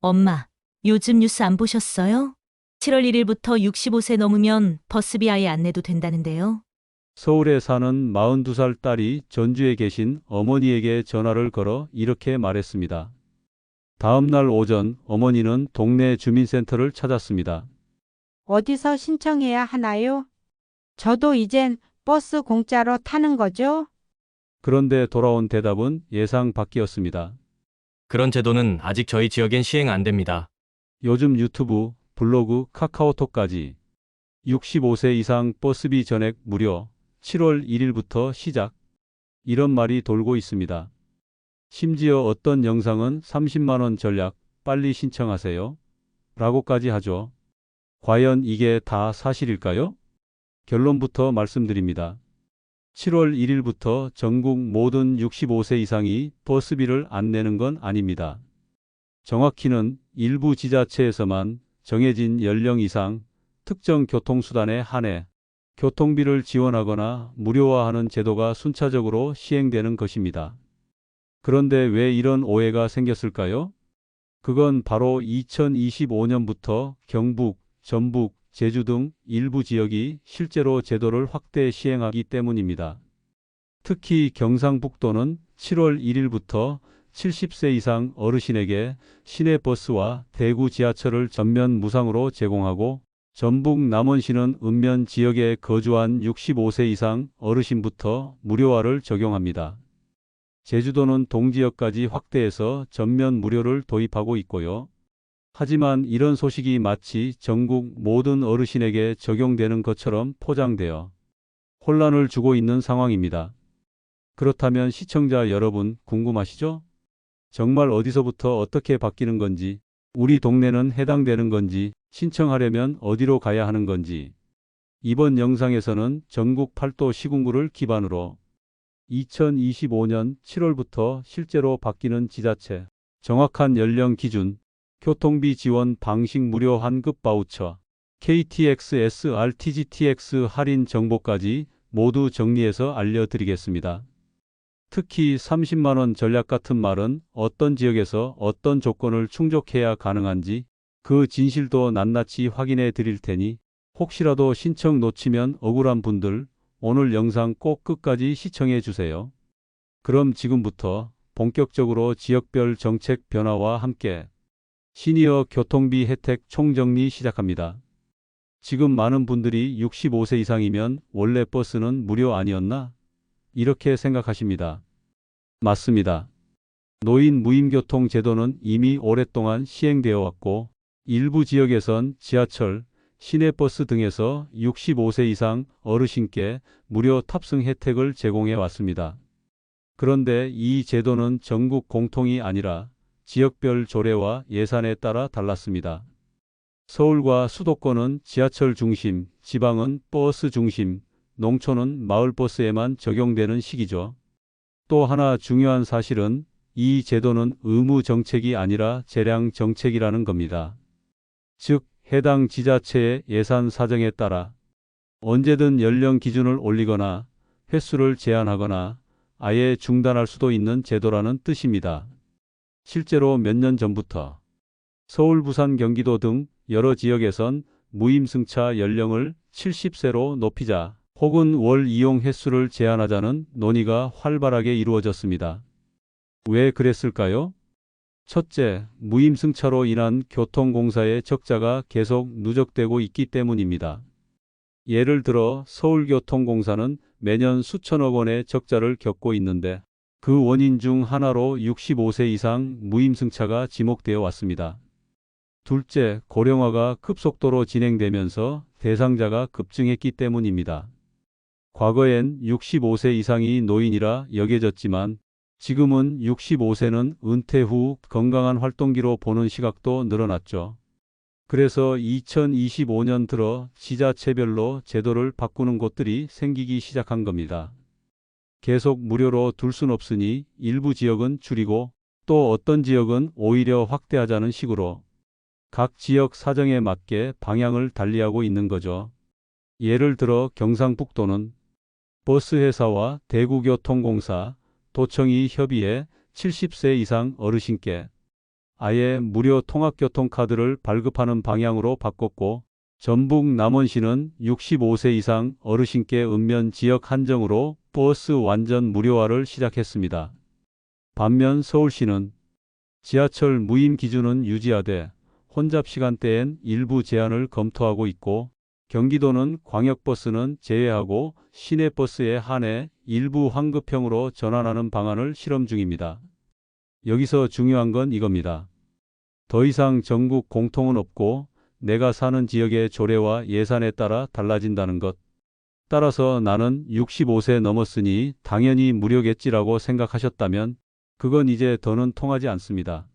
엄마, 요즘 뉴스 안 보셨어요? 7월 1일부터 65세 넘으면 버스비 아예 안 내도 된다는데요. 서울에 사는 42살 딸이 전주에 계신 어머니에게 전화를 걸어 이렇게 말했습니다. 다음 날 오전 어머니는 동네 주민센터를 찾았습니다. 어디서 신청해야 하나요? 저도 이젠 버스 공짜로 타는 거죠? 그런데 돌아온 대답은 예상 밖이었습니다. 그런 제도는 아직 저희 지역엔 시행 안 됩니다. 요즘 유튜브, 블로그, 카카오톡까지 65세 이상 버스비 전액 무료 7월 1일부터 시작 이런 말이 돌고 있습니다. 심지어 어떤 영상은 30만 원 전략 빨리 신청하세요 라고까지 하죠. 과연 이게 다 사실일까요? 결론부터 말씀드립니다. 7월 1일부터 전국 모든 65세 이상이 버스비를 안 내는 건 아닙니다. 정확히는 일부 지자체에서만 정해진 연령 이상 특정 교통수단에 한해 교통비를 지원하거나 무료화하는 제도가 순차적으로 시행되는 것입니다. 그런데 왜 이런 오해가 생겼을까요? 그건 바로 2025년부터 경북, 전북, 제주 등 일부 지역이 실제로 제도를 확대 시행하기 때문입니다. 특히 경상북도는 7월 1일부터 70세 이상 어르신에게 시내버스와 대구 지하철을 전면 무상으로 제공하고 전북 남원시는 읍면 지역에 거주한 65세 이상 어르신부터 무료화를 적용합니다. 제주도는 동지역까지 확대해서 전면 무료를 도입하고 있고요. 하지만 이런 소식이 마치 전국 모든 어르신에게 적용되는 것처럼 포장되어 혼란을 주고 있는 상황입니다. 그렇다면 시청자 여러분 궁금하시죠? 정말 어디서부터 어떻게 바뀌는 건지, 우리 동네는 해당되는 건지, 신청하려면 어디로 가야 하는 건지. 이번 영상에서는 전국 8도 시군구를 기반으로 2025년 7월부터 실제로 바뀌는 지자체, 정확한 연령 기준, 교통비 지원 방식 무료 환급 바우처, KTX, SRTGTX 할인 정보까지 모두 정리해서 알려드리겠습니다. 특히 30만 원 전략 같은 말은 어떤 지역에서 어떤 조건을 충족해야 가능한지 그 진실도 낱낱이 확인해 드릴 테니 혹시라도 신청 놓치면 억울한 분들 오늘 영상 꼭 끝까지 시청해 주세요. 그럼 지금부터 본격적으로 지역별 정책 변화와 함께 시니어 교통비 혜택 총정리 시작합니다. 지금 많은 분들이 65세 이상이면 원래 버스는 무료 아니었나? 이렇게 생각하십니다. 맞습니다. 노인 무임교통 제도는 이미 오랫동안 시행되어 왔고 일부 지역에선 지하철, 시내버스 등에서 65세 이상 어르신께 무료 탑승 혜택을 제공해 왔습니다. 그런데 이 제도는 전국 공통이 아니라 지역별 조례와 예산에 따라 달랐습니다. 서울과 수도권은 지하철 중심, 지방은 버스 중심, 농촌은 마을버스에만 적용되는 시기죠. 또 하나 중요한 사실은 이 제도는 의무 정책이 아니라 재량 정책이라는 겁니다. 즉, 해당 지자체의 예산 사정에 따라 언제든 연령 기준을 올리거나 횟수를 제한하거나 아예 중단할 수도 있는 제도라는 뜻입니다. 실제로 몇 년 전부터 서울, 부산, 경기도 등 여러 지역에선 무임승차 연령을 70세로 높이자 혹은 월 이용 횟수를 제한하자는 논의가 활발하게 이루어졌습니다. 왜 그랬을까요? 첫째, 무임승차로 인한 교통공사의 적자가 계속 누적되고 있기 때문입니다. 예를 들어 서울교통공사는 매년 수천억 원의 적자를 겪고 있는데 그 원인 중 하나로 65세 이상 무임승차가 지목되어 왔습니다. 둘째, 고령화가 급속도로 진행되면서 대상자가 급증했기 때문입니다. 과거엔 65세 이상이 노인이라 여겨졌지만 지금은 65세는 은퇴 후 건강한 활동기로 보는 시각도 늘어났죠. 그래서 2025년 들어 지자체별로 제도를 바꾸는 곳들이 생기기 시작한 겁니다. 계속 무료로 둘 순 없으니 일부 지역은 줄이고 또 어떤 지역은 오히려 확대하자는 식으로 각 지역 사정에 맞게 방향을 달리하고 있는 거죠. 예를 들어 경상북도는 버스회사와 대구교통공사, 도청이 협의해 70세 이상 어르신께 아예 무료 통합교통카드를 발급하는 방향으로 바꿨고 전북 남원시는 65세 이상 어르신께 읍면 지역 한정으로 버스 완전 무료화를 시작했습니다. 반면 서울시는 지하철 무임 기준은 유지하되 혼잡 시간대엔 일부 제한을 검토하고 있고 경기도는 광역버스는 제외하고 시내버스에 한해 일부 환급형으로 전환하는 방안을 실험 중입니다. 여기서 중요한 건 이겁니다. 더 이상 전국 공통은 없고 내가 사는 지역의 조례와 예산에 따라 달라진다는 것. 따라서 나는 65세 넘었으니 당연히 무료겠지라고 생각하셨다면 그건 이제 더는 통하지 않습니다.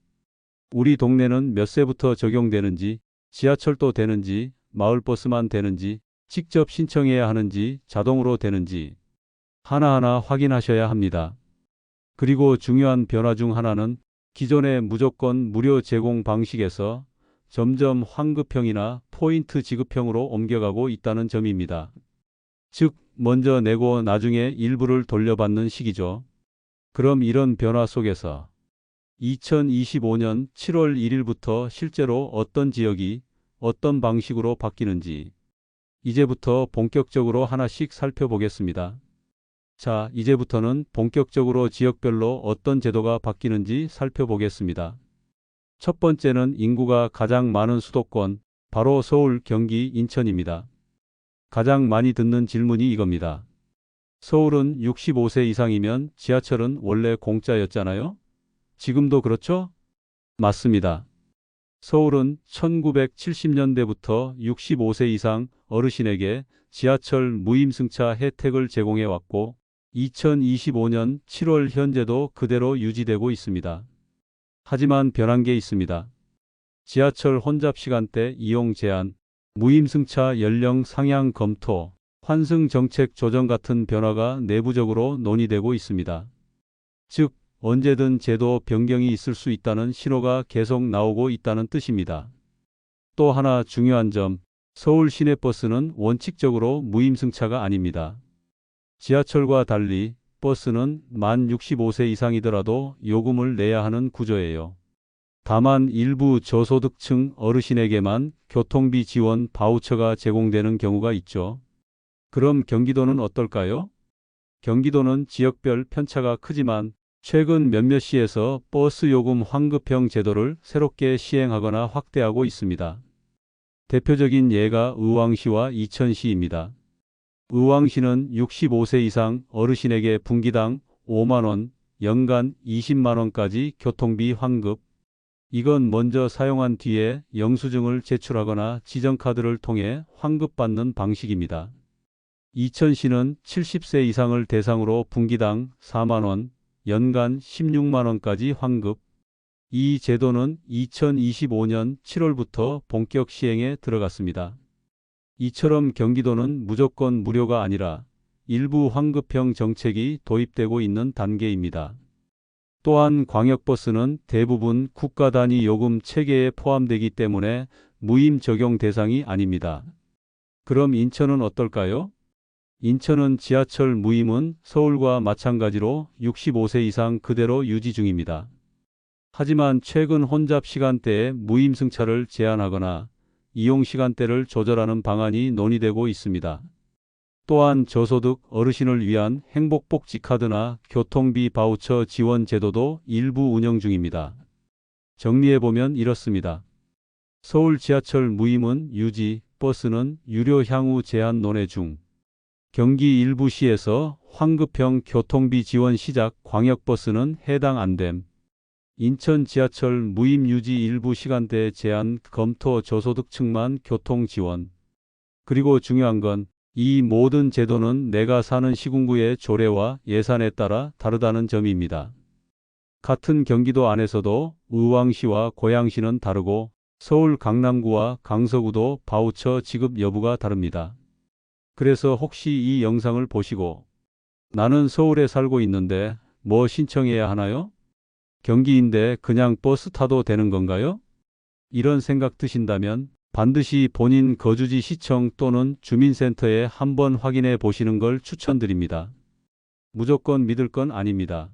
우리 동네는 몇 세부터 적용되는지, 지하철도 되는지, 마을버스만 되는지, 직접 신청해야 하는지, 자동으로 되는지 하나하나 확인하셔야 합니다. 그리고 중요한 변화 중 하나는 기존의 무조건 무료 제공 방식에서 점점 환급형이나 포인트 지급형으로 옮겨가고 있다는 점입니다. 즉, 먼저 내고 나중에 일부를 돌려받는 시기죠. 그럼 이런 변화 속에서 2025년 7월 1일부터 실제로 어떤 지역이 어떤 방식으로 바뀌는지 이제부터 본격적으로 하나씩 살펴보겠습니다. 자, 이제부터는 본격적으로 지역별로 어떤 제도가 바뀌는지 살펴보겠습니다. 첫 번째는 인구가 가장 많은 수도권, 바로 서울, 경기, 인천입니다. 가장 많이 듣는 질문이 이겁니다. 서울은 65세 이상이면 지하철은 원래 공짜였잖아요? 지금도 그렇죠? 맞습니다. 서울은 1970년대부터 65세 이상 어르신에게 지하철 무임승차 혜택을 제공해 왔고 2025년 7월 현재도 그대로 유지되고 있습니다. 하지만 변한 게 있습니다. 지하철 혼잡 시간대 이용 제한, 무임승차 연령 상향 검토, 환승 정책 조정 같은 변화가 내부적으로 논의되고 있습니다. 즉, 언제든 제도 변경이 있을 수 있다는 신호가 계속 나오고 있다는 뜻입니다. 또 하나 중요한 점, 서울 시내버스는 원칙적으로 무임승차가 아닙니다. 지하철과 달리 버스는 만 65세 이상이더라도 요금을 내야 하는 구조예요. 다만 일부 저소득층 어르신에게만 교통비 지원 바우처가 제공되는 경우가 있죠. 그럼 경기도는 어떨까요? 경기도는 지역별 편차가 크지만 최근 몇몇 시에서 버스 요금 환급형 제도를 새롭게 시행하거나 확대하고 있습니다. 대표적인 예가 의왕시와 이천시입니다. 의왕시는 65세 이상 어르신에게 분기당 5만 원, 연간 20만 원까지 교통비 환급. 이건 먼저 사용한 뒤에 영수증을 제출하거나 지정카드를 통해 환급받는 방식입니다. 이천시는 70세 이상을 대상으로 분기당 4만 원, 연간 16만 원까지 환급. 이 제도는 2025년 7월부터 본격 시행에 들어갔습니다. 이처럼 경기도는 무조건 무료가 아니라 일부 환급형 정책이 도입되고 있는 단계입니다. 또한 광역버스는 대부분 국가 단위 요금 체계에 포함되기 때문에 무임 적용 대상이 아닙니다. 그럼 인천은 어떨까요? 인천은 지하철 무임은 서울과 마찬가지로 65세 이상 그대로 유지 중입니다. 하지만 최근 혼잡 시간대에 무임승차를 제한하거나 이용 시간대를 조절하는 방안이 논의되고 있습니다. 또한 저소득 어르신을 위한 행복복지카드나 교통비 바우처 지원 제도도 일부 운영 중입니다. 정리해보면 이렇습니다. 서울 지하철 무임은 유지, 버스는 유료 향후 제한 논의 중. 경기 일부 시에서 환급형 교통비 지원 시작, 광역버스는 해당 안됨. 인천 지하철 무임 유지 일부 시간대 제한 검토, 저소득층만 교통 지원. 그리고 중요한 건 이 모든 제도는 내가 사는 시군구의 조례와 예산에 따라 다르다는 점입니다. 같은 경기도 안에서도 의왕시와 고양시는 다르고 서울 강남구와 강서구도 바우처 지급 여부가 다릅니다. 그래서 혹시 이 영상을 보시고 나는 서울에 살고 있는데 뭐 신청해야 하나요? 경기인데 그냥 버스 타도 되는 건가요? 이런 생각 드신다면 반드시 본인 거주지 시청 또는 주민센터에 한번 확인해 보시는 걸 추천드립니다. 무조건 믿을 건 아닙니다.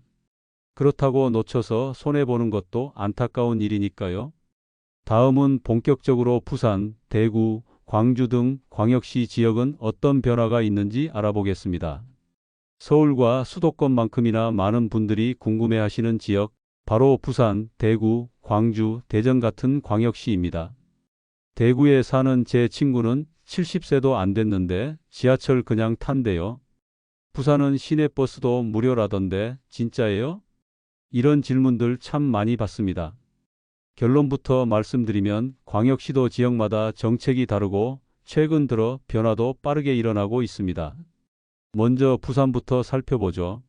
그렇다고 놓쳐서 손해보는 것도 안타까운 일이니까요. 다음은 본격적으로 부산, 대구, 광주 등 광역시 지역은 어떤 변화가 있는지 알아보겠습니다. 서울과 수도권만큼이나 많은 분들이 궁금해하시는 지역, 바로 부산, 대구, 광주, 대전 같은 광역시입니다. 대구에 사는 제 친구는 70세도 안 됐는데 지하철 그냥 탄대요. 부산은 시내버스도 무료라던데 진짜예요? 이런 질문들 참 많이 받습니다. 결론부터 말씀드리면 광역시도 지역마다 정책이 다르고 최근 들어 변화도 빠르게 일어나고 있습니다. 먼저 부산부터 살펴보죠.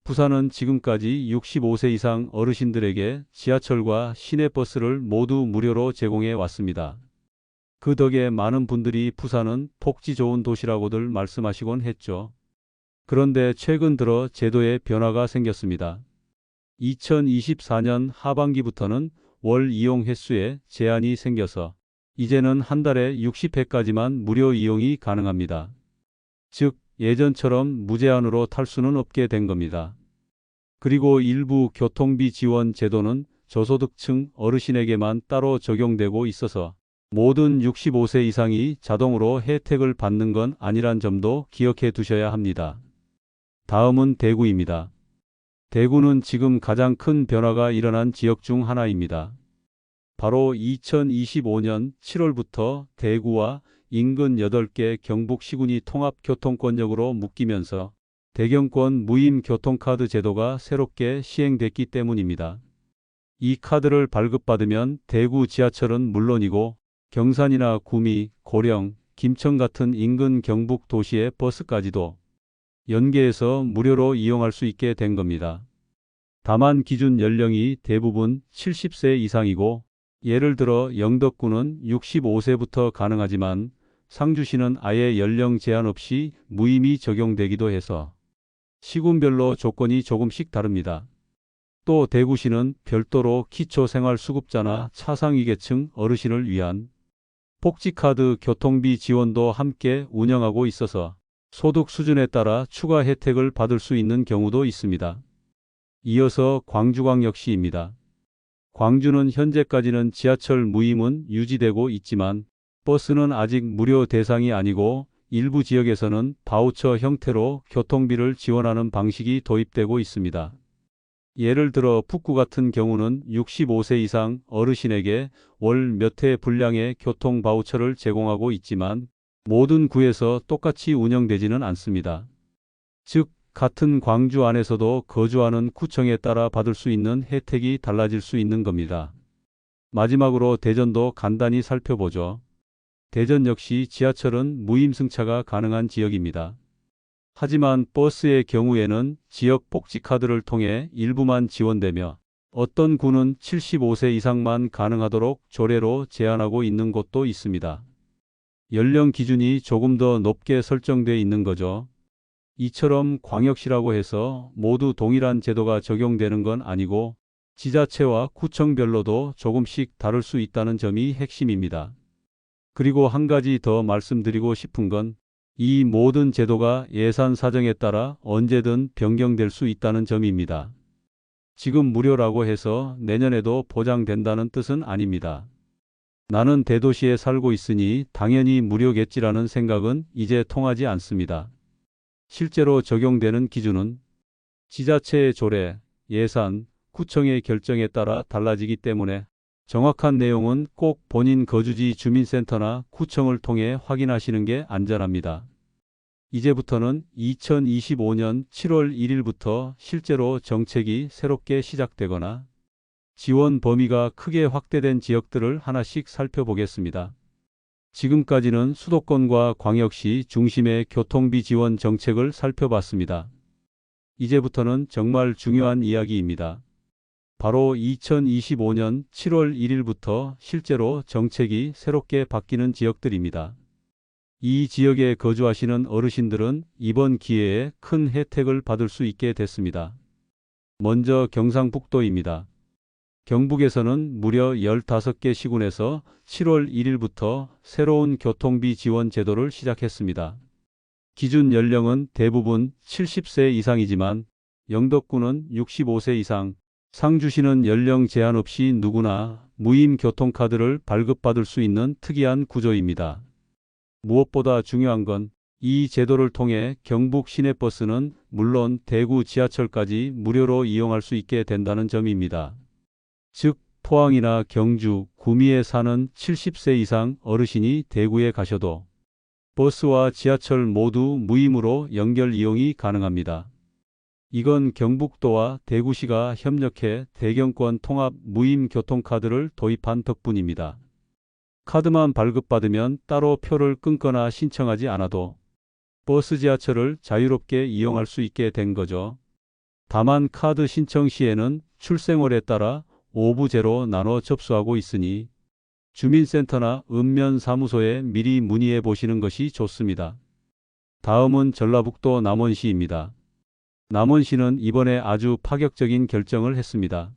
부산은 지금까지 65세 이상 어르신들에게 지하철과 시내버스를 모두 무료로 제공해 왔습니다. 그 덕에 많은 분들이 부산은 복지 좋은 도시라고들 말씀하시곤 했죠. 그런데 최근 들어 제도에 변화가 생겼습니다. 2024년 하반기부터는 월 이용 횟수에 제한이 생겨서 이제는 한 달에 60회까지만 무료 이용이 가능합니다. 즉, 예전처럼 무제한으로 탈 수는 없게 된 겁니다. 그리고 일부 교통비 지원 제도는 저소득층 어르신에게만 따로 적용되고 있어서 모든 65세 이상이 자동으로 혜택을 받는 건 아니란 점도 기억해 두셔야 합니다. 다음은 대구입니다. 대구는 지금 가장 큰 변화가 일어난 지역 중 하나입니다. 바로 2025년 7월부터 대구와 인근 8개 경북 시군이 통합교통권역으로 묶이면서 대경권 무임 교통카드 제도가 새롭게 시행됐기 때문입니다. 이 카드를 발급받으면 대구 지하철은 물론이고 경산이나 구미, 고령, 김천 같은 인근 경북 도시의 버스까지도 연계해서 무료로 이용할 수 있게 된 겁니다. 다만 기준 연령이 대부분 70세 이상이고 예를 들어 영덕구는 65세부터 가능하지만 상주시는 아예 연령 제한 없이 무임이 적용되기도 해서 시군별로 조건이 조금씩 다릅니다. 또 대구시는 별도로 기초생활수급자나 차상위계층 어르신을 위한 복지카드 교통비 지원도 함께 운영하고 있어서 소득 수준에 따라 추가 혜택을 받을 수 있는 경우도 있습니다. 이어서 광주광역시입니다. 광주는 현재까지는 지하철 무임은 유지되고 있지만 버스는 아직 무료 대상이 아니고 일부 지역에서는 바우처 형태로 교통비를 지원하는 방식이 도입되고 있습니다. 예를 들어 북구 같은 경우는 65세 이상 어르신에게 월 몇 회 분량의 교통 바우처를 제공하고 있지만 모든 구에서 똑같이 운영되지는 않습니다. 즉, 같은 광주 안에서도 거주하는 구청에 따라 받을 수 있는 혜택이 달라질 수 있는 겁니다. 마지막으로 대전도 간단히 살펴보죠. 대전 역시 지하철은 무임 승차가 가능한 지역입니다. 하지만 버스의 경우에는 지역 복지카드를 통해 일부만 지원되며 어떤 구는 75세 이상만 가능하도록 조례로 제한하고 있는 곳도 있습니다. 연령 기준이 조금 더 높게 설정돼 있는 거죠. 이처럼 광역시라고 해서 모두 동일한 제도가 적용되는 건 아니고 지자체와 구청별로도 조금씩 다를 수 있다는 점이 핵심입니다. 그리고 한 가지 더 말씀드리고 싶은 건 이 모든 제도가 예산 사정에 따라 언제든 변경될 수 있다는 점입니다. 지금 무료라고 해서 내년에도 보장된다는 뜻은 아닙니다. 나는 대도시에 살고 있으니 당연히 무료겠지라는 생각은 이제 통하지 않습니다. 실제로 적용되는 기준은 지자체의 조례, 예산, 구청의 결정에 따라 달라지기 때문에 정확한 내용은 꼭 본인 거주지 주민센터나 구청을 통해 확인하시는 게 안전합니다. 이제부터는 2025년 7월 1일부터 실제로 정책이 새롭게 시작되거나 지원 범위가 크게 확대된 지역들을 하나씩 살펴보겠습니다. 지금까지는 수도권과 광역시 중심의 교통비 지원 정책을 살펴봤습니다. 이제부터는 정말 중요한 이야기입니다. 바로 2025년 7월 1일부터 실제로 정책이 새롭게 바뀌는 지역들입니다. 이 지역에 거주하시는 어르신들은 이번 기회에 큰 혜택을 받을 수 있게 됐습니다. 먼저 경상북도입니다. 경북에서는 무려 15개 시군에서 7월 1일부터 새로운 교통비 지원 제도를 시작했습니다. 기준 연령은 대부분 70세 이상이지만 영덕구는 65세 이상, 상주시는 연령 제한 없이 누구나 무임 교통카드를 발급받을 수 있는 특이한 구조입니다. 무엇보다 중요한 건 이 제도를 통해 경북 시내버스는 물론 대구 지하철까지 무료로 이용할 수 있게 된다는 점입니다. 즉, 포항이나 경주, 구미에 사는 70세 이상 어르신이 대구에 가셔도 버스와 지하철 모두 무임으로 연결 이용이 가능합니다. 이건 경북도와 대구시가 협력해 대경권 통합 무임 교통카드를 도입한 덕분입니다. 카드만 발급받으면 따로 표를 끊거나 신청하지 않아도 버스 지하철을 자유롭게 이용할 수 있게 된 거죠. 다만 카드 신청 시에는 출생월에 따라 오부제로 나눠 접수하고 있으니 주민센터나 읍면사무소에 미리 문의해 보시는 것이 좋습니다. 다음은 전라북도 남원시입니다. 남원시는 이번에 아주 파격적인 결정을 했습니다.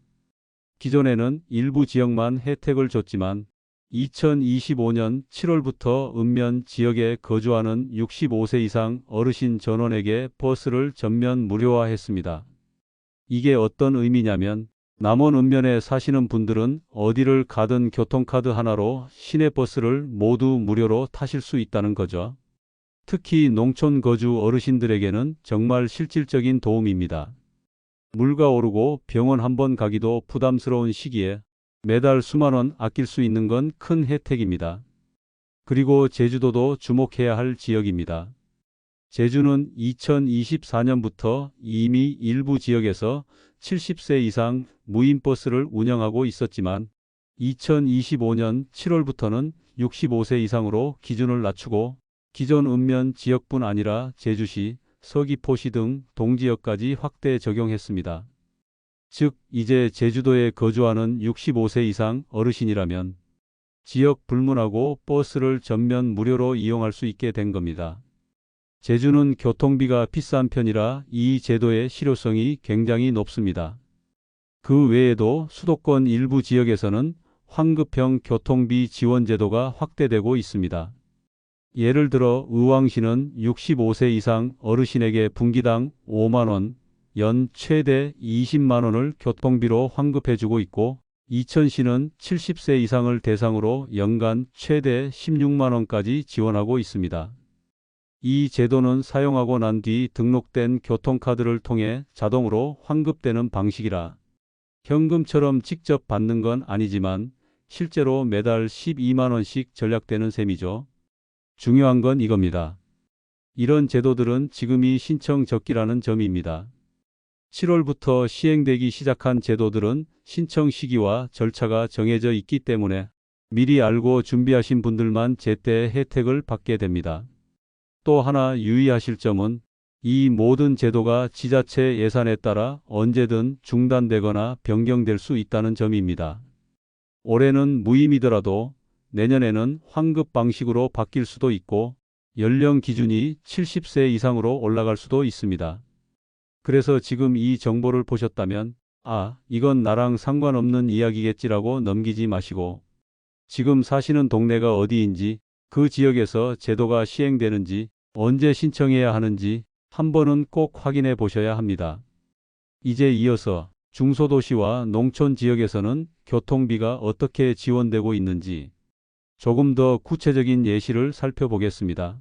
기존에는 일부 지역만 혜택을 줬지만 2025년 7월부터 읍면 지역에 거주하는 65세 이상 어르신 전원에게 버스를 전면 무료화했습니다. 이게 어떤 의미냐면 남원 읍면에 사시는 분들은 어디를 가든 교통카드 하나로 시내버스를 모두 무료로 타실 수 있다는 거죠. 특히 농촌 거주 어르신들에게는 정말 실질적인 도움입니다. 물가 오르고 병원 한번 가기도 부담스러운 시기에 매달 수만 원 아낄 수 있는 건 큰 혜택입니다. 그리고 제주도도 주목해야 할 지역입니다. 제주는 2024년부터 이미 일부 지역에서 70세 이상 무임버스를 운영하고 있었지만 2025년 7월부터는 65세 이상으로 기준을 낮추고 기존 읍면 지역뿐 아니라 제주시, 서귀포시 등 동지역까지 확대 적용했습니다. 즉, 이제 제주도에 거주하는 65세 이상 어르신이라면 지역 불문하고 버스를 전면 무료로 이용할 수 있게 된 겁니다. 제주는 교통비가 비싼 편이라 이 제도의 실효성이 굉장히 높습니다. 그 외에도 수도권 일부 지역에서는 환급형 교통비 지원 제도가 확대되고 있습니다. 예를 들어 의왕시는 65세 이상 어르신에게 분기당 5만 원, 연 최대 20만 원을 교통비로 환급해주고 있고 이천시는 70세 이상을 대상으로 연간 최대 16만 원까지 지원하고 있습니다. 이 제도는 사용하고 난 뒤 등록된 교통카드를 통해 자동으로 환급되는 방식이라 현금처럼 직접 받는 건 아니지만 실제로 매달 12만 원씩 절약되는 셈이죠. 중요한 건 이겁니다. 이런 제도들은 지금이 신청 적기라는 점입니다. 7월부터 시행되기 시작한 제도들은 신청 시기와 절차가 정해져 있기 때문에 미리 알고 준비하신 분들만 제때 혜택을 받게 됩니다. 또 하나 유의하실 점은 이 모든 제도가 지자체 예산에 따라 언제든 중단되거나 변경될 수 있다는 점입니다. 올해는 무임이더라도 내년에는 환급 방식으로 바뀔 수도 있고 연령 기준이 70세 이상으로 올라갈 수도 있습니다. 그래서 지금 이 정보를 보셨다면 이건 나랑 상관없는 이야기겠지라고 넘기지 마시고 지금 사시는 동네가 어디인지 그 지역에서 제도가 시행되는지 언제 신청해야 하는지 한 번은 꼭 확인해 보셔야 합니다. 이제 이어서 중소도시와 농촌 지역에서는 교통비가 어떻게 지원되고 있는지 조금 더 구체적인 예시를 살펴보겠습니다.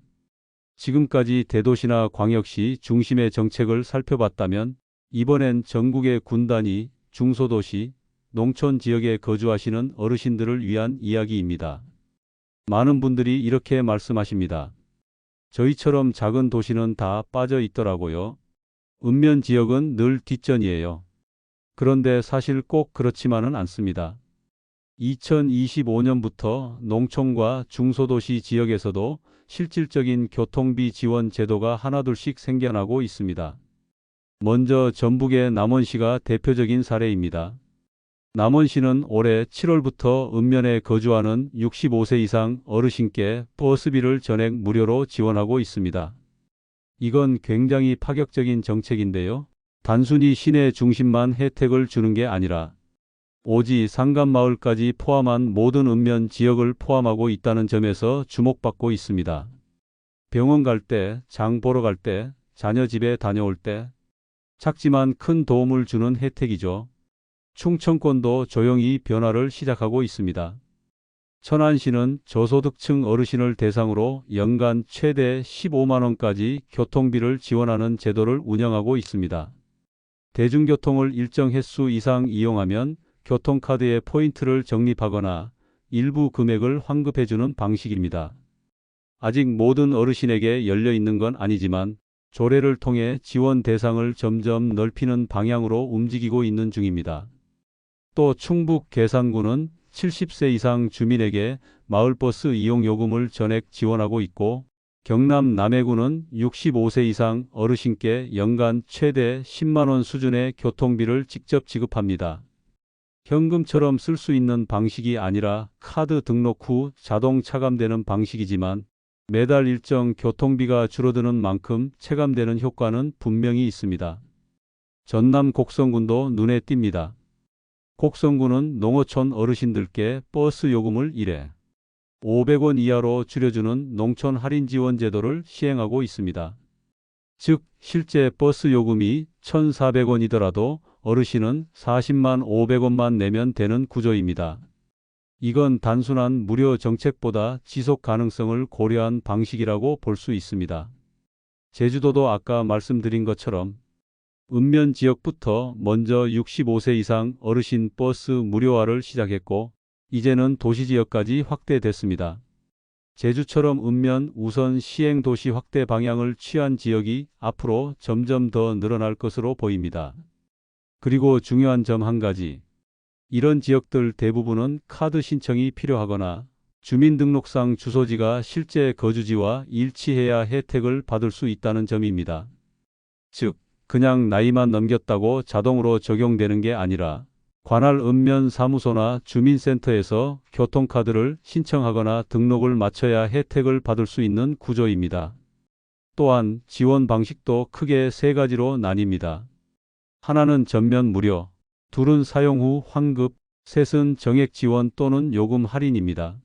지금까지 대도시나 광역시 중심의 정책을 살펴봤다면 이번엔 전국의 군 단위 중소도시, 농촌 지역에 거주하시는 어르신들을 위한 이야기입니다. 많은 분들이 이렇게 말씀하십니다. 저희처럼 작은 도시는 다 빠져 있더라고요. 읍면 지역은 늘 뒷전이에요. 그런데 사실 꼭 그렇지만은 않습니다. 2025년부터 농촌과 중소도시 지역에서도 실질적인 교통비 지원 제도가 하나둘씩 생겨나고 있습니다. 먼저 전북의 남원시가 대표적인 사례입니다. 남원시는 올해 7월부터 읍면에 거주하는 65세 이상 어르신께 버스비를 전액 무료로 지원하고 있습니다. 이건 굉장히 파격적인 정책인데요. 단순히 시내 중심만 혜택을 주는 게 아니라 오지 상간마을까지 포함한 모든 읍면 지역을 포함하고 있다는 점에서 주목받고 있습니다. 병원 갈 때, 장 보러 갈 때, 자녀 집에 다녀올 때, 작지만 큰 도움을 주는 혜택이죠. 충청권도 조용히 변화를 시작하고 있습니다. 천안시는 저소득층 어르신을 대상으로 연간 최대 15만 원까지 교통비를 지원하는 제도를 운영하고 있습니다. 대중교통을 일정 횟수 이상 이용하면 교통카드에 포인트를 적립하거나 일부 금액을 환급해주는 방식입니다. 아직 모든 어르신에게 열려 있는 건 아니지만 조례를 통해 지원 대상을 점점 넓히는 방향으로 움직이고 있는 중입니다. 또 충북 계산군은 70세 이상 주민에게 마을버스 이용 요금을 전액 지원하고 있고, 경남 남해군은 65세 이상 어르신께 연간 최대 10만 원 수준의 교통비를 직접 지급합니다. 현금처럼 쓸 수 있는 방식이 아니라 카드 등록 후 자동 차감되는 방식이지만 매달 일정 교통비가 줄어드는 만큼 체감되는 효과는 분명히 있습니다. 전남 곡성군도 눈에 띕니다. 곡성군은 농어촌 어르신들께 버스 요금을 1회 500원 이하로 줄여주는 농촌 할인 지원 제도를 시행하고 있습니다. 즉, 실제 버스 요금이 1,400원이더라도 어르신은 40만 500원만 내면 되는 구조입니다. 이건 단순한 무료 정책보다 지속 가능성을 고려한 방식이라고 볼 수 있습니다. 제주도도 아까 말씀드린 것처럼 읍면 지역부터 먼저 65세 이상 어르신 버스 무료화를 시작했고, 이제는 도시 지역까지 확대됐습니다. 제주처럼 읍면 우선 시행 도시 확대 방향을 취한 지역이 앞으로 점점 더 늘어날 것으로 보입니다. 그리고 중요한 점 한 가지. 이런 지역들 대부분은 카드 신청이 필요하거나 주민등록상 주소지가 실제 거주지와 일치해야 혜택을 받을 수 있다는 점입니다. 즉, 그냥 나이만 넘겼다고 자동으로 적용되는 게 아니라 관할 읍면 사무소나 주민센터에서 교통카드를 신청하거나 등록을 마쳐야 혜택을 받을 수 있는 구조입니다. 또한 지원 방식도 크게 세 가지로 나뉩니다. 하나는 전면 무료, 둘은 사용 후 환급, 셋은 정액 지원 또는 요금 할인입니다.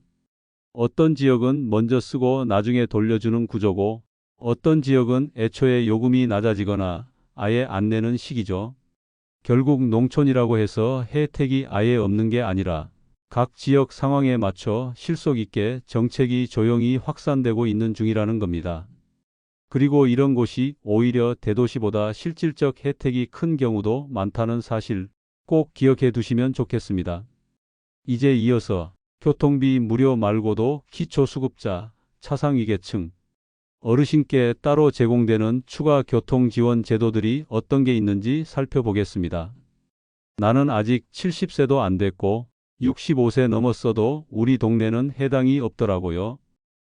어떤 지역은 먼저 쓰고 나중에 돌려주는 구조고, 어떤 지역은 애초에 요금이 낮아지거나 아예 안 내는 식이죠. 결국 농촌이라고 해서 혜택이 아예 없는 게 아니라 각 지역 상황에 맞춰 실속 있게 정책이 조용히 확산되고 있는 중이라는 겁니다. 그리고 이런 곳이 오히려 대도시보다 실질적 혜택이 큰 경우도 많다는 사실 꼭 기억해 두시면 좋겠습니다. 이제 이어서 교통비 무료 말고도 기초수급자, 차상위계층, 어르신께 따로 제공되는 추가 교통 지원 제도들이 어떤 게 있는지 살펴보겠습니다. 나는 아직 70세도 안 됐고 65세 넘었어도 우리 동네는 해당이 없더라고요.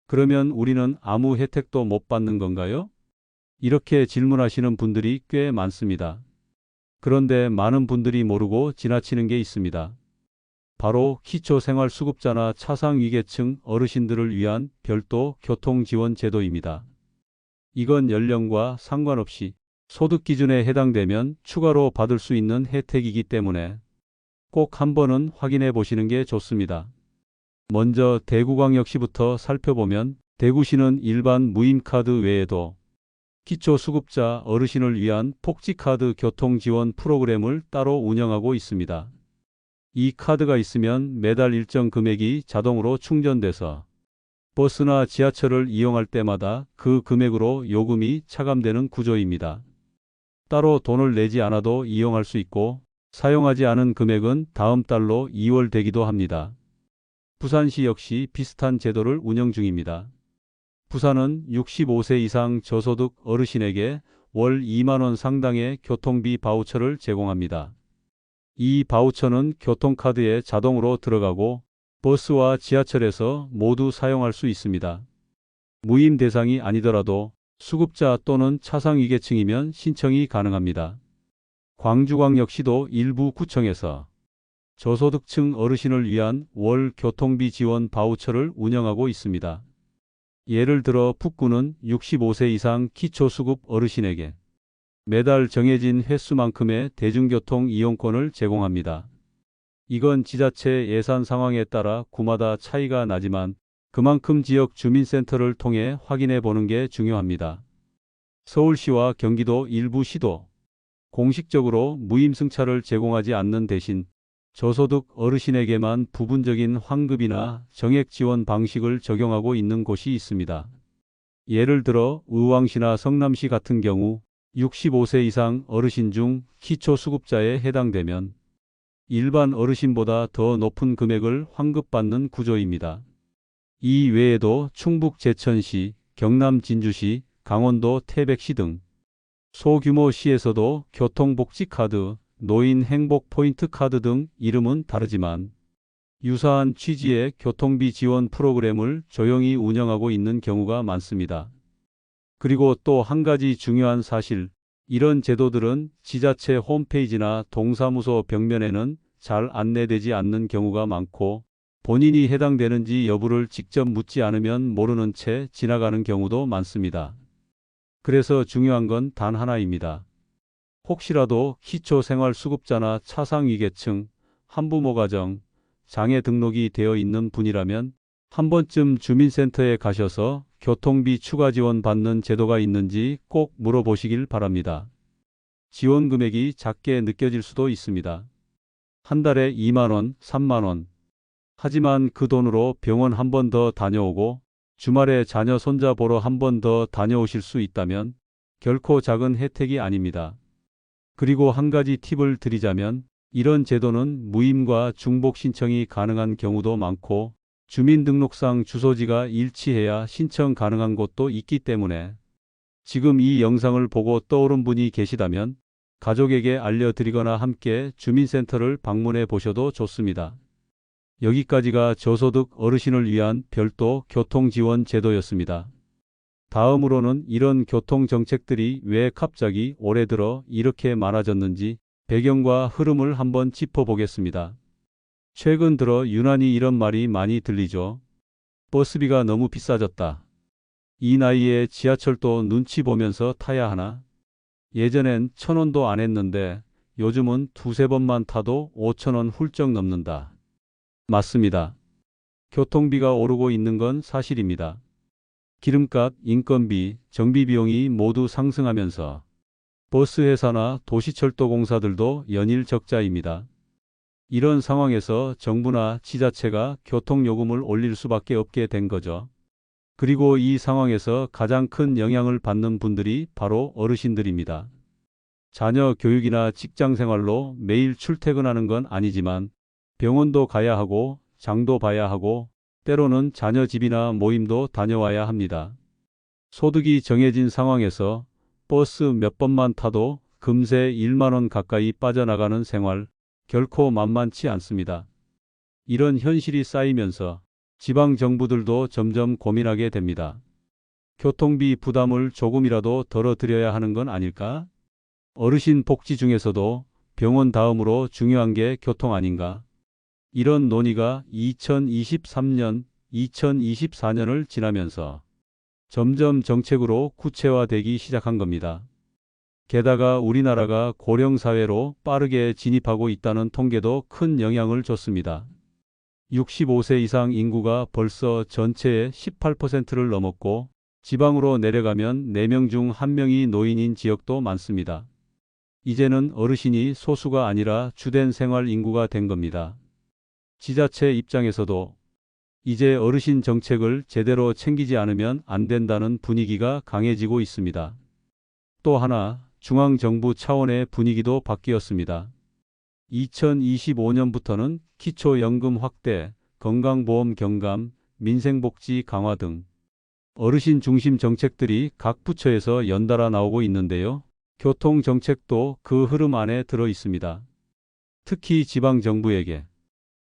그러면 우리는 아무 혜택도 못 받는 건가요? 이렇게 질문하시는 분들이 꽤 많습니다. 그런데 많은 분들이 모르고 지나치는 게 있습니다. 바로 기초생활수급자나 차상위계층 어르신들을 위한 별도 교통지원 제도입니다. 이건 연령과 상관없이 소득 기준에 해당되면 추가로 받을 수 있는 혜택이기 때문에 꼭 한번은 확인해 보시는 게 좋습니다. 먼저 대구광역시부터 살펴보면 대구시는 일반 무임카드 외에도 기초수급자 어르신을 위한 폭지카드 교통지원 프로그램을 따로 운영하고 있습니다. 이 카드가 있으면 매달 일정 금액이 자동으로 충전돼서 버스나 지하철을 이용할 때마다 그 금액으로 요금이 차감되는 구조입니다. 따로 돈을 내지 않아도 이용할 수 있고 사용하지 않은 금액은 다음 달로 2월되기도 합니다. 부산시 역시 비슷한 제도를 운영 중입니다. 부산은 65세 이상 저소득 어르신에게 월 2만 원 상당의 교통비 바우처를 제공합니다. 이 바우처는 교통카드에 자동으로 들어가고 버스와 지하철에서 모두 사용할 수 있습니다. 무임 대상이 아니더라도 수급자 또는 차상위계층이면 신청이 가능합니다. 광주광역시도 일부 구청에서 저소득층 어르신을 위한 월 교통비 지원 바우처를 운영하고 있습니다. 예를 들어 북구는 65세 이상 기초수급 어르신에게 매달 정해진 횟수만큼의 대중교통 이용권을 제공합니다. 이건 지자체 예산 상황에 따라 구마다 차이가 나지만 그만큼 지역 주민센터를 통해 확인해 보는 게 중요합니다. 서울시와 경기도 일부 시도, 공식적으로 무임승차를 제공하지 않는 대신 저소득 어르신에게만 부분적인 환급이나 정액 지원 방식을 적용하고 있는 곳이 있습니다. 예를 들어 의왕시나 성남시 같은 경우 65세 이상 어르신 중 기초수급자에 해당되면 일반 어르신보다 더 높은 금액을 환급받는 구조입니다. 이 외에도 충북 제천시, 경남 진주시, 강원도 태백시 등 소규모 시에서도 교통복지카드, 노인 행복포인트 카드 등 이름은 다르지만 유사한 취지의 교통비 지원 프로그램을 조용히 운영하고 있는 경우가 많습니다. 그리고 또 한 가지 중요한 사실, 이런 제도들은 지자체 홈페이지나 동사무소 벽면에는 잘 안내되지 않는 경우가 많고 본인이 해당되는지 여부를 직접 묻지 않으면 모르는 채 지나가는 경우도 많습니다. 그래서 중요한 건 단 하나입니다. 혹시라도 기초생활수급자나 차상위계층, 한부모 가정, 장애 등록이 되어 있는 분이라면 한 번쯤 주민센터에 가셔서 교통비 추가 지원 받는 제도가 있는지 꼭 물어보시길 바랍니다. 지원 금액이 작게 느껴질 수도 있습니다. 한 달에 2만 원, 3만 원. 하지만 그 돈으로 병원 한 번 더 다녀오고 주말에 자녀 손자 보러 한 번 더 다녀오실 수 있다면 결코 작은 혜택이 아닙니다. 그리고 한 가지 팁을 드리자면 이런 제도는 무임과 중복 신청이 가능한 경우도 많고 주민등록상 주소지가 일치해야 신청 가능한 곳도 있기 때문에 지금 이 영상을 보고 떠오른 분이 계시다면 가족에게 알려드리거나 함께 주민센터를 방문해 보셔도 좋습니다. 여기까지가 저소득 어르신을 위한 별도 교통지원 제도였습니다. 다음으로는 이런 교통정책들이 왜 갑자기 올해 들어 이렇게 많아졌는지 배경과 흐름을 한번 짚어보겠습니다. 최근 들어 유난히 이런 말이 많이 들리죠. 버스비가 너무 비싸졌다. 이 나이에 지하철도 눈치 보면서 타야 하나? 예전엔 1,000원도 안 했는데 요즘은 두세 번만 타도 5,000원 훌쩍 넘는다. 맞습니다. 교통비가 오르고 있는 건 사실입니다. 기름값, 인건비, 정비비용이 모두 상승하면서 버스회사나 도시철도공사들도 연일 적자입니다. 이런 상황에서 정부나 지자체가 교통요금을 올릴 수밖에 없게 된 거죠. 그리고 이 상황에서 가장 큰 영향을 받는 분들이 바로 어르신들입니다. 자녀 교육이나 직장 생활로 매일 출퇴근하는 건 아니지만 병원도 가야 하고 장도 봐야 하고 때로는 자녀 집이나 모임도 다녀와야 합니다. 소득이 정해진 상황에서 버스 몇 번만 타도 금세 1만 원 가까이 빠져나가는 생활 결코 만만치 않습니다. 이런 현실이 쌓이면서 지방 정부들도 점점 고민하게 됩니다. 교통비 부담을 조금이라도 덜어드려야 하는 건 아닐까? 어르신 복지 중에서도 병원 다음으로 중요한 게 교통 아닌가? 이런 논의가 2023년, 2024년을 지나면서 점점 정책으로 구체화되기 시작한 겁니다. 게다가 우리나라가 고령사회로 빠르게 진입하고 있다는 통계도 큰 영향을 줬습니다. 65세 이상 인구가 벌써 전체의 18%를 넘었고 지방으로 내려가면 4명 중 1명이 노인인 지역도 많습니다. 이제는 어르신이 소수가 아니라 주된 생활 인구가 된 겁니다. 지자체 입장에서도 이제 어르신 정책을 제대로 챙기지 않으면 안 된다는 분위기가 강해지고 있습니다. 또 하나, 중앙정부 차원의 분위기도 바뀌었습니다. 2025년부터는 기초연금 확대, 건강보험 경감, 민생복지 강화 등 어르신 중심 정책들이 각 부처에서 연달아 나오고 있는데요. 교통정책도 그 흐름 안에 들어 있습니다. 특히 지방정부에게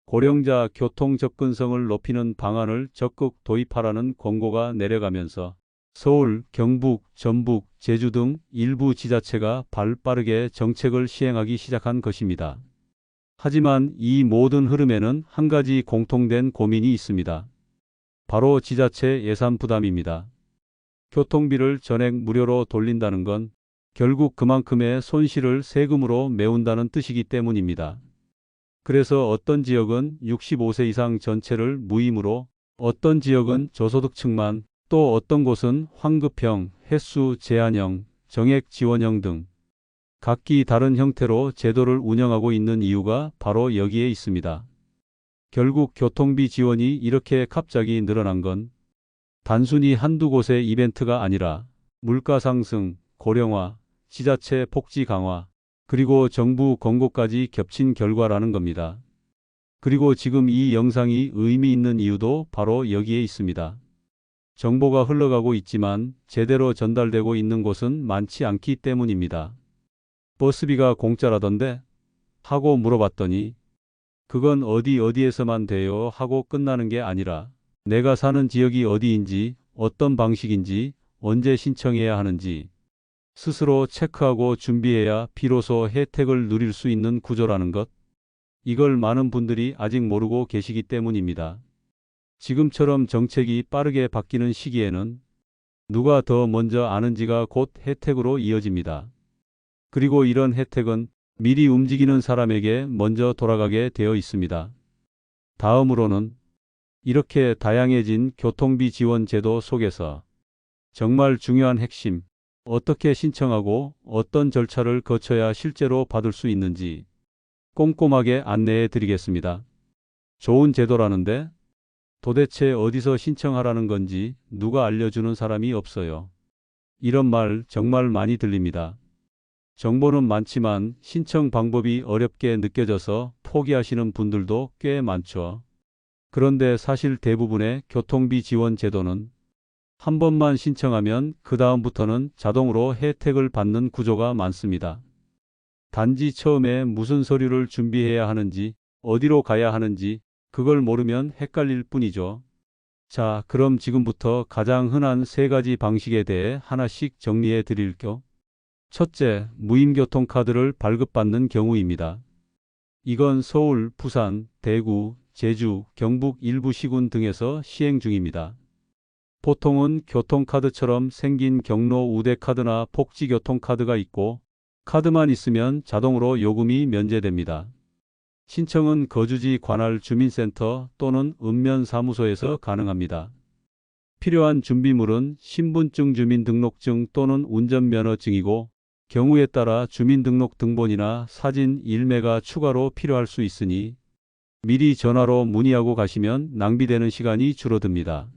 고령자 교통 접근성을 높이는 방안을 적극 도입하라는 권고가 내려가면서 서울, 경북, 전북, 제주 등 일부 지자체가 발빠르게 정책을 시행하기 시작한 것입니다. 하지만 이 모든 흐름에는 한 가지 공통된 고민이 있습니다. 바로 지자체 예산 부담입니다. 교통비를 전액 무료로 돌린다는 건 결국 그만큼의 손실을 세금으로 메운다는 뜻이기 때문입니다. 그래서 어떤 지역은 65세 이상 전체를 무임으로, 어떤 지역은 저소득층만, 또 어떤 곳은 환급형, 횟수 제한형, 정액 지원형 등 각기 다른 형태로 제도를 운영하고 있는 이유가 바로 여기에 있습니다. 결국 교통비 지원이 이렇게 갑자기 늘어난 건 단순히 한두 곳의 이벤트가 아니라 물가 상승, 고령화, 지자체 복지 강화, 그리고 정부 권고까지 겹친 결과라는 겁니다. 그리고 지금 이 영상이 의미 있는 이유도 바로 여기에 있습니다. 정보가 흘러가고 있지만 제대로 전달되고 있는 곳은 많지 않기 때문입니다. 버스비가 공짜라던데? 하고 물어봤더니 그건 어디에서만 돼요 하고 끝나는 게 아니라 내가 사는 지역이 어디인지, 어떤 방식인지, 언제 신청해야 하는지 스스로 체크하고 준비해야 비로소 혜택을 누릴 수 있는 구조라는 것. 이걸 많은 분들이 아직 모르고 계시기 때문입니다. 지금처럼 정책이 빠르게 바뀌는 시기에는 누가 더 먼저 아는지가 곧 혜택으로 이어집니다. 그리고 이런 혜택은 미리 움직이는 사람에게 먼저 돌아가게 되어 있습니다. 다음으로는 이렇게 다양해진 교통비 지원 제도 속에서 정말 중요한 핵심, 어떻게 신청하고 어떤 절차를 거쳐야 실제로 받을 수 있는지 꼼꼼하게 안내해 드리겠습니다. 좋은 제도라는데 도대체 어디서 신청하라는 건지 누가 알려주는 사람이 없어요. 이런 말 정말 많이 들립니다. 정보는 많지만 신청 방법이 어렵게 느껴져서 포기하시는 분들도 꽤 많죠. 그런데 사실 대부분의 교통비 지원 제도는 한 번만 신청하면 그 다음부터는 자동으로 혜택을 받는 구조가 많습니다. 단지 처음에 무슨 서류를 준비해야 하는지, 어디로 가야 하는지 그걸 모르면 헷갈릴 뿐이죠. 자, 그럼 지금부터 가장 흔한 세 가지 방식에 대해 하나씩 정리해 드릴게요. 첫째, 무임교통카드를 발급받는 경우입니다. 이건 서울, 부산, 대구, 제주, 경북 일부 시군 등에서 시행 중입니다. 보통은 교통카드처럼 생긴 경로 우대카드나 복지교통카드가 있고 카드만 있으면 자동으로 요금이 면제됩니다. 신청은 거주지 관할 주민센터 또는 읍면사무소에서 가능합니다. 필요한 준비물은 신분증, 주민등록증 또는 운전면허증이고 경우에 따라 주민등록등본이나 사진, 일매가 추가로 필요할 수 있으니 미리 전화로 문의하고 가시면 낭비되는 시간이 줄어듭니다.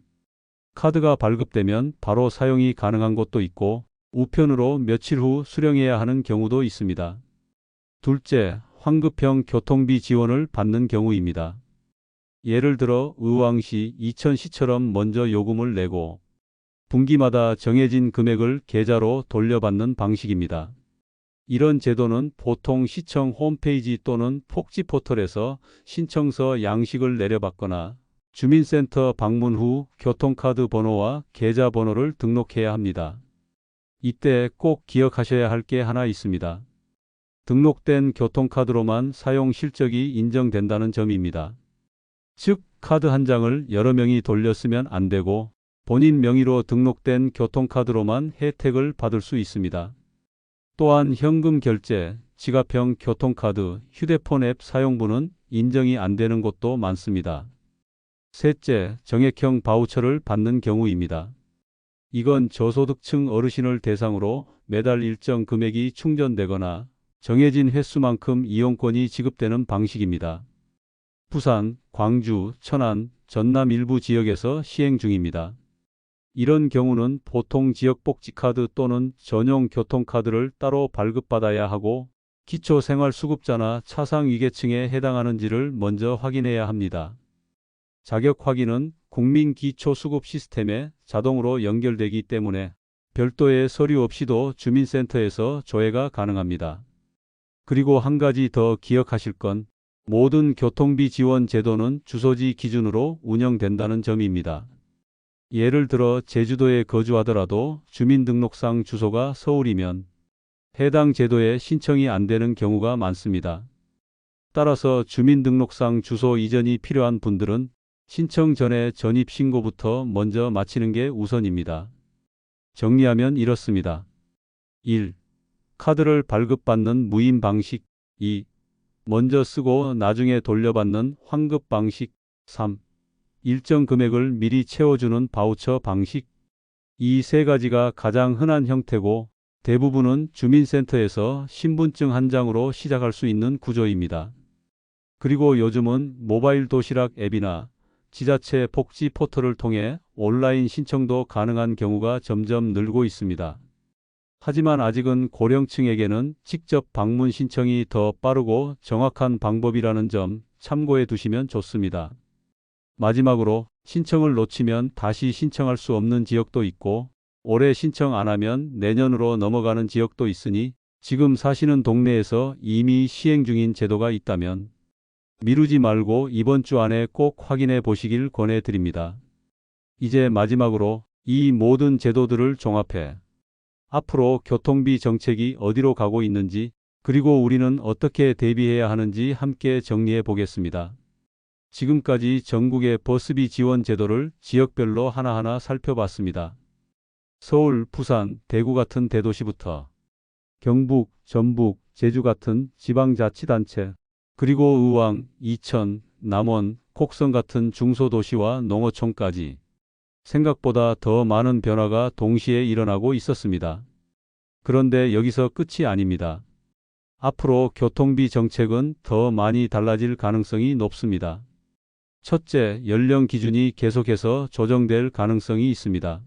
카드가 발급되면 바로 사용이 가능한 곳도 있고 우편으로 며칠 후 수령해야 하는 경우도 있습니다. 둘째, 환급형 교통비 지원을 받는 경우입니다. 예를 들어 의왕시, 이천시처럼 먼저 요금을 내고 분기마다 정해진 금액을 계좌로 돌려받는 방식입니다. 이런 제도는 보통 시청 홈페이지 또는 복지 포털에서 신청서 양식을 내려받거나 주민센터 방문 후 교통카드 번호와 계좌 번호를 등록해야 합니다. 이때 꼭 기억하셔야 할 게 하나 있습니다. 등록된 교통카드로만 사용 실적이 인정된다는 점입니다. 즉, 카드 한 장을 여러 명이 돌렸으면 안 되고 본인 명의로 등록된 교통카드로만 혜택을 받을 수 있습니다. 또한 현금 결제, 지갑형 교통카드, 휴대폰 앱 사용부는 인정이 안 되는 곳도 많습니다. 셋째, 정액형 바우처를 받는 경우입니다. 이건 저소득층 어르신을 대상으로 매달 일정 금액이 충전되거나 정해진 횟수만큼 이용권이 지급되는 방식입니다. 부산, 광주, 천안, 전남 일부 지역에서 시행 중입니다. 이런 경우는 보통 지역복지카드 또는 전용 교통카드를 따로 발급받아야 하고 기초생활수급자나 차상위계층에 해당하는지를 먼저 확인해야 합니다. 자격 확인은 국민기초수급 시스템에 자동으로 연결되기 때문에 별도의 서류 없이도 주민센터에서 조회가 가능합니다. 그리고 한 가지 더 기억하실 건 모든 교통비 지원 제도는 주소지 기준으로 운영된다는 점입니다. 예를 들어 제주도에 거주하더라도 주민등록상 주소가 서울이면 해당 제도에 신청이 안 되는 경우가 많습니다. 따라서 주민등록상 주소 이전이 필요한 분들은 신청 전에 전입신고부터 먼저 마치는 게 우선입니다. 정리하면 이렇습니다. 1. 카드를 발급받는 무임 방식. 2. 먼저 쓰고 나중에 돌려받는 환급 방식. 3. 일정 금액을 미리 채워주는 바우처 방식. 이 세 가지가 가장 흔한 형태고 대부분은 주민센터에서 신분증 한 장으로 시작할 수 있는 구조입니다. 그리고 요즘은 모바일 도시락 앱이나 지자체 복지 포털을 통해 온라인 신청도 가능한 경우가 점점 늘고 있습니다. 하지만 아직은 고령층에게는 직접 방문 신청이 더 빠르고 정확한 방법이라는 점 참고해 두시면 좋습니다. 마지막으로 신청을 놓치면 다시 신청할 수 없는 지역도 있고 올해 신청 안 하면 내년으로 넘어가는 지역도 있으니 지금 사시는 동네에서 이미 시행 중인 제도가 있다면 미루지 말고 이번 주 안에 꼭 확인해 보시길 권해드립니다. 이제 마지막으로 이 모든 제도들을 종합해 앞으로 교통비 정책이 어디로 가고 있는지 그리고 우리는 어떻게 대비해야 하는지 함께 정리해 보겠습니다. 지금까지 전국의 버스비 지원 제도를 지역별로 하나하나 살펴봤습니다. 서울, 부산, 대구 같은 대도시부터 경북, 전북, 제주 같은 지방자치단체 그리고 의왕, 이천, 남원, 곡성 같은 중소도시와 농어촌까지 생각보다 더 많은 변화가 동시에 일어나고 있었습니다. 그런데 여기서 끝이 아닙니다. 앞으로 교통비 정책은 더 많이 달라질 가능성이 높습니다. 첫째, 연령 기준이 계속해서 조정될 가능성이 있습니다.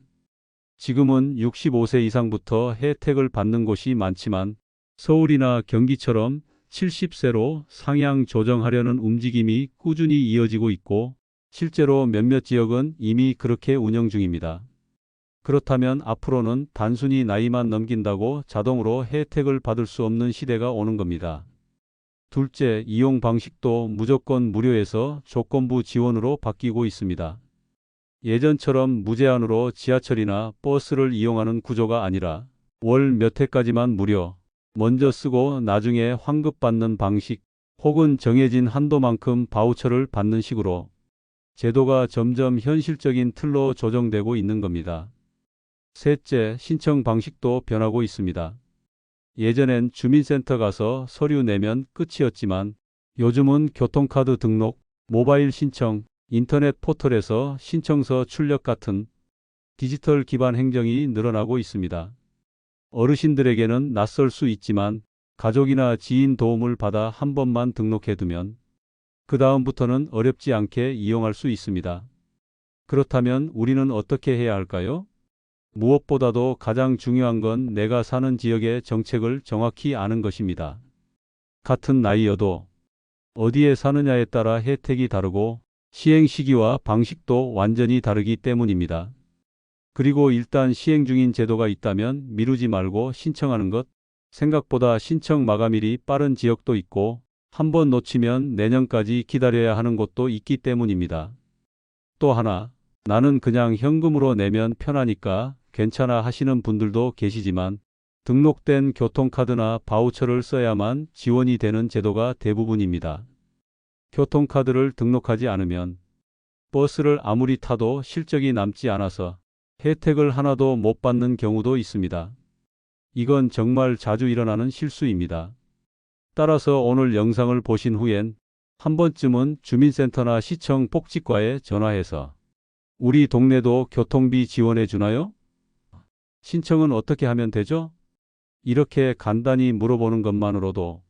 지금은 65세 이상부터 혜택을 받는 곳이 많지만 서울이나 경기처럼 70세로 상향 조정하려는 움직임이 꾸준히 이어지고 있고 실제로 몇몇 지역은 이미 그렇게 운영 중입니다. 그렇다면 앞으로는 단순히 나이만 넘긴다고 자동으로 혜택을 받을 수 없는 시대가 오는 겁니다. 둘째, 이용 방식도 무조건 무료에서 조건부 지원으로 바뀌고 있습니다. 예전처럼 무제한으로 지하철이나 버스를 이용하는 구조가 아니라 월 몇 회까지만 무료, 먼저 쓰고 나중에 환급받는 방식 혹은 정해진 한도만큼 바우처를 받는 식으로 제도가 점점 현실적인 틀로 조정되고 있는 겁니다. 셋째, 신청 방식도 변하고 있습니다. 예전엔 주민센터 가서 서류 내면 끝이었지만 요즘은 교통카드 등록, 모바일 신청, 인터넷 포털에서 신청서 출력 같은 디지털 기반 행정이 늘어나고 있습니다. 어르신들에게는 낯설 수 있지만 가족이나 지인 도움을 받아 한 번만 등록해두면 그 다음부터는 어렵지 않게 이용할 수 있습니다. 그렇다면 우리는 어떻게 해야 할까요? 무엇보다도 가장 중요한 건 내가 사는 지역의 정책을 정확히 아는 것입니다. 같은 나이여도 어디에 사느냐에 따라 혜택이 다르고 시행 시기와 방식도 완전히 다르기 때문입니다. 그리고 일단 시행 중인 제도가 있다면 미루지 말고 신청하는 것, 생각보다 신청 마감일이 빠른 지역도 있고 한 번 놓치면 내년까지 기다려야 하는 곳도 있기 때문입니다. 또 하나, 나는 그냥 현금으로 내면 편하니까 괜찮아 하시는 분들도 계시지만 등록된 교통카드나 바우처를 써야만 지원이 되는 제도가 대부분입니다. 교통카드를 등록하지 않으면 버스를 아무리 타도 실적이 남지 않아서 혜택을 하나도 못 받는 경우도 있습니다. 이건 정말 자주 일어나는 실수입니다. 따라서 오늘 영상을 보신 후엔 한 번쯤은 주민센터나 시청 복지과에 전화해서 우리 동네도 교통비 지원해 주나요? 신청은 어떻게 하면 되죠? 이렇게 간단히 물어보는 것만으로도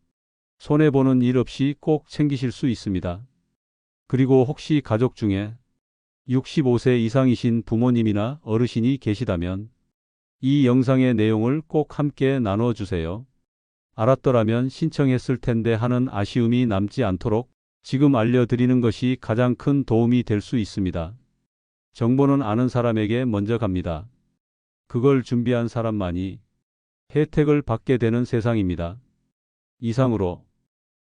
손해보는 일 없이 꼭 챙기실 수 있습니다. 그리고 혹시 가족 중에 65세 이상이신 부모님이나 어르신이 계시다면 이 영상의 내용을 꼭 함께 나눠주세요. 알았더라면 신청했을 텐데 하는 아쉬움이 남지 않도록 지금 알려드리는 것이 가장 큰 도움이 될 수 있습니다. 정보는 아는 사람에게 먼저 갑니다. 그걸 준비한 사람만이 혜택을 받게 되는 세상입니다. 이상으로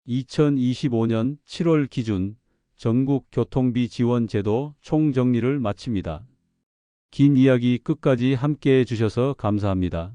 2025년 7월 기준 전국 교통비 지원 제도 총정리를 마칩니다. 긴 이야기 끝까지 함께해 주셔서 감사합니다.